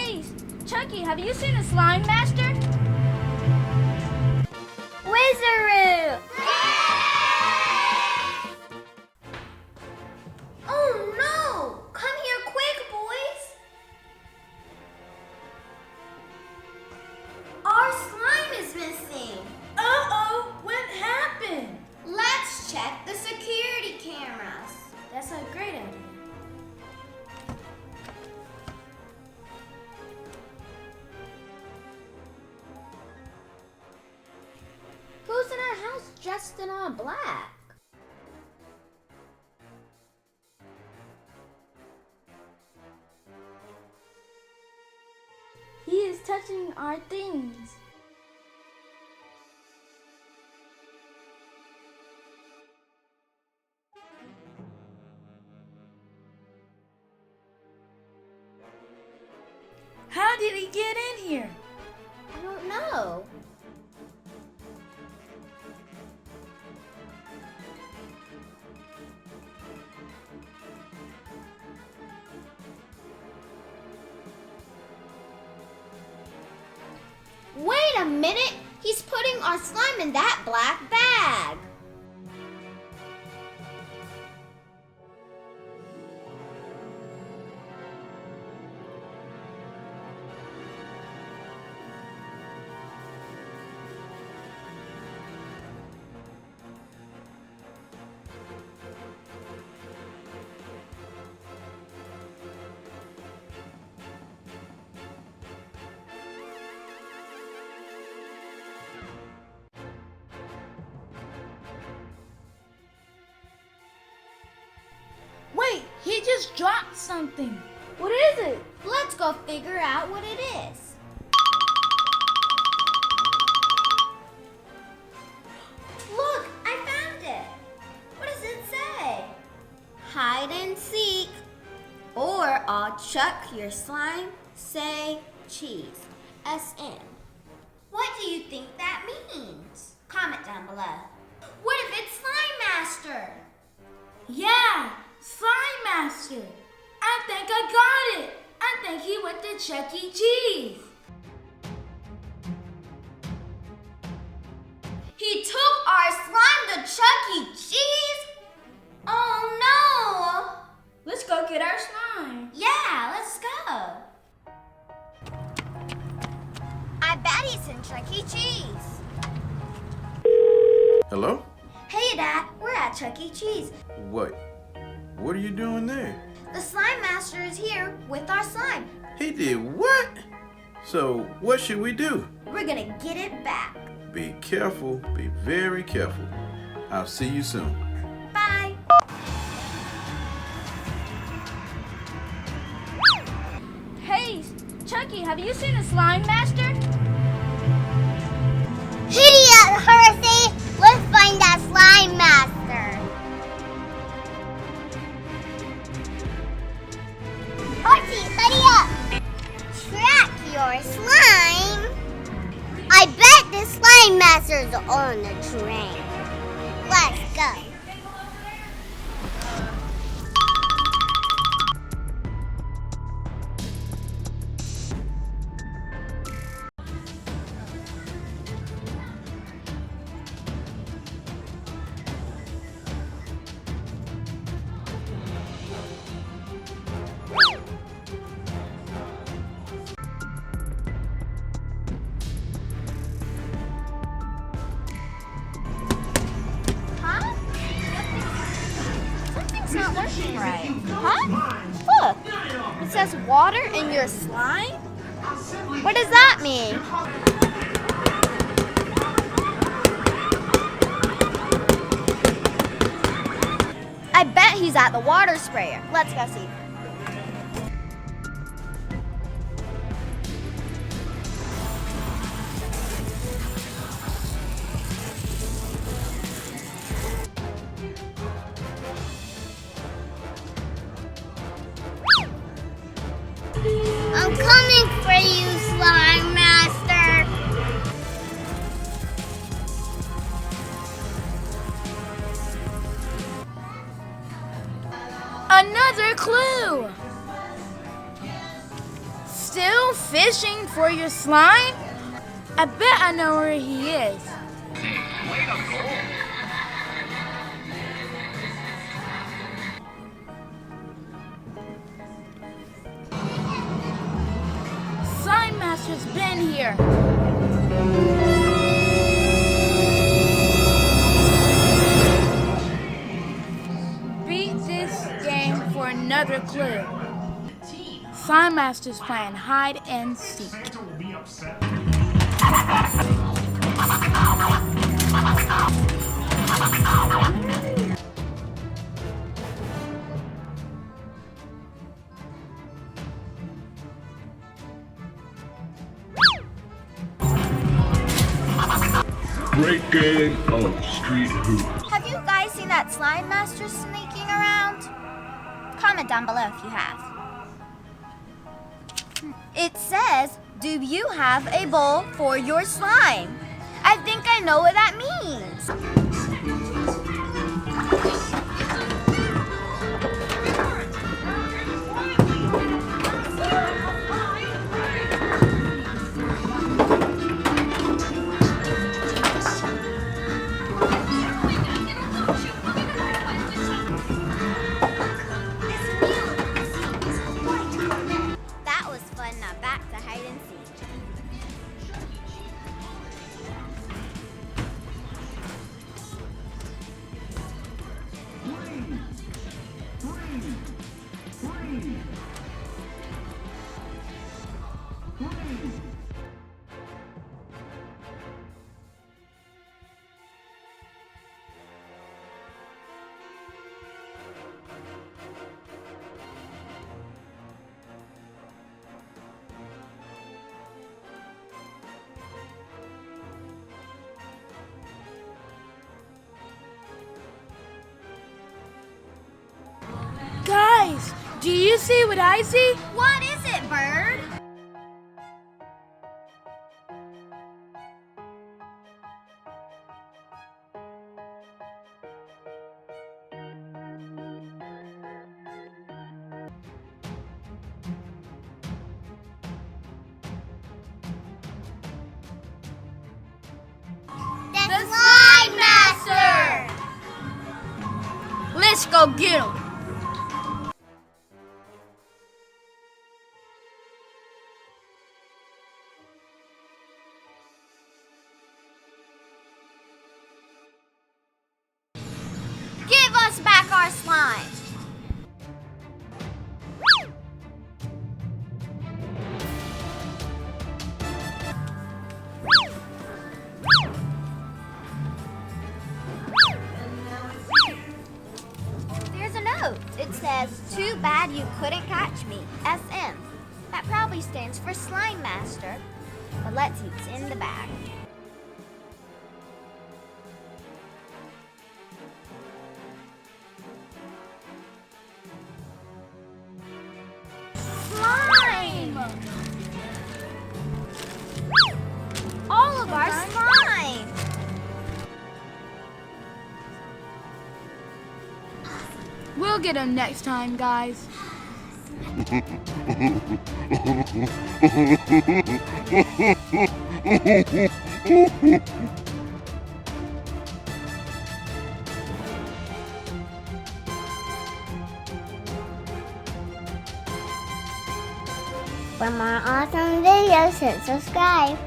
Hey, Chucky, have you seen a slime master? Wizaroo! Oh no! Come here quick, boys! Our slime is missing! Uh-oh, what happened? Let's check the security cameras. That's a great idea. Who's in our house dressed in all black? He is touching our things. How did he get in here? I don't know. Wait a minute! He's putting our slime in that black bag. Wait, he just dropped something. What is it? Let's go figure out what it is. Look, I found it. What does it say? Hide and seek, or I'll chuck your slime, say cheese. SN. What do you think that means? Comment down below. What if it's Slime Master? Yeah, Slime Master. I think I got it. I think he went to Chuck E. Cheese. He took our slime to Chuck E. Cheese? Oh no! Let's go get our slime. Yeah, let's go. I bet he's in Chuck E. Cheese. Hello? Hey Dad, we're at Chuck E. Cheese. What? What are you doing there? The Slime Master is here with our slime. He did what? So what should we do? We're gonna get it back. Be careful. Be very careful. I'll see you soon. Bye. Hey, Chucky, have you seen a slime master? Idiot, Hersey! Let's find that Slime Master. Hersey, hurry up! Track your slime. I bet the Slime Master's on the train. Let's go. Something's not working right. Huh? Look, it says water in your slime? What does that mean? I bet he's at the water sprayer. Let's go see. I'm coming for you, Slime Master. Another clue. still fishing for your slime? I bet I know where he is. Slime Master's been here. Beat this game for another clue. Slime Master's playing hide and seek. Great game of street hoops. Have you guys seen that slime master sneaking around? Comment down below if you have. It says, do you have a bowl for your slime? I think I know what that means. That was fun. Now back to hide and seek. Guys, do you see what I see? What is it, Bird? The Slime Master! Let's go get him. Give us back our slime! There's a note. It says, too bad you couldn't catch me, SM. That probably stands for Slime Master. But let's see what's in the bag. Slime! All of our slime! We'll get him next time, guys. For more awesome videos, hit subscribe.